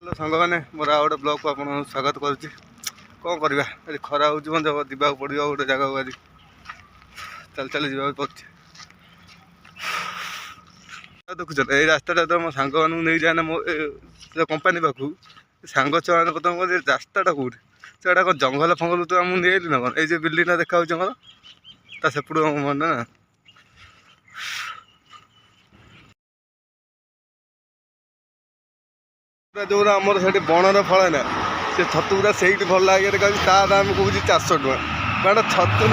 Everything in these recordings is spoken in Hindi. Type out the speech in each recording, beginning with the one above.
सांग मैंने मोर आ गोटे ब्लॉग को आप स्वागत करुच्ची कौन करवा खरा हो जावा पड़ो गोटे जगह को आज चल चल जा पड़े देखुच ये रास्ता तो मो सांग मानू नहीं जाए मो कंपानी पाखु सांग छुआ मैंने प्रथम कह रास्ता कौट से कौन जंगल फंगल तो आमको नहीं ना कौन ये बिल्डिंग देखा जंगल सेपट मन ना जो आमर से बणर फल ना से छतु गुरा से भल लगे कहूँ दाम कौन 400 टका मैंने छतु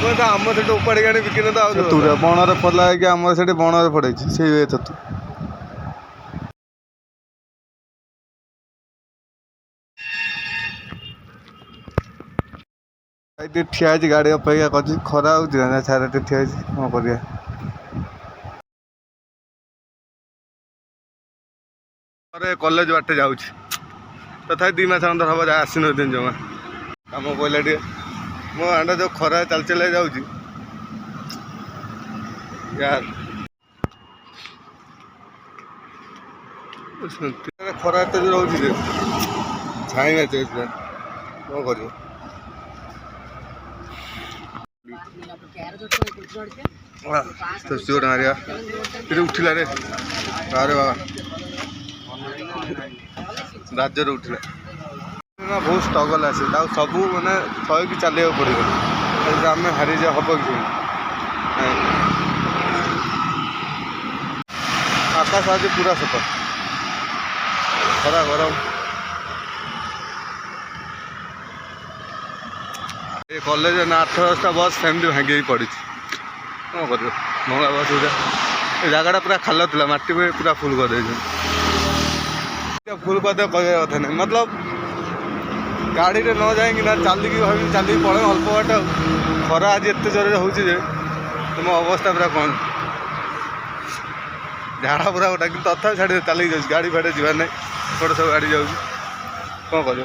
कौन आम से उपाड़ी आने बिकिन तो बणर फल है आम से बणर फड़े से छतु ठिया गाड़ी अपेक्षा कर खरा हो सारे ठिया कौन कर कॉलेज बाटे जाऊँ तथा 2 मास अंदर हम आसन दिन जमा कम पड़ा टे मो आंडा जो खरा चल चल जाऊँ यार खरा एत जो रोचे छाई मैच कौन कर मारिया उठिला रे अरे बाबा राज्य उठिला बहुत स्ट्रगल आसे सब मैंने सही चलिए पड़ो आम हारी जा हम कि आकाश आज पूरा सफा खरा गरम ये कॉलेज ना 8-10टा बस फैमिली भांगी पड़ी कौन कर भंगा बस ये जगह पूरा खाल था मटी पूरा फुल कर फुल कर कह कथा नहीं मतलब गाड़ी रे न जाएंगे ना चलिकी भाई चलिक पड़े अल्प बाट खरा आज एत जोर हो तुम अवस्था पूरा कौन झाड़ा पूरा गोटा कि तथा छाड़ी चलिक जाऊँ गाड़ी फाड़ी जावार ना छोटे सब गाड़ी जाऊँ कौन कर।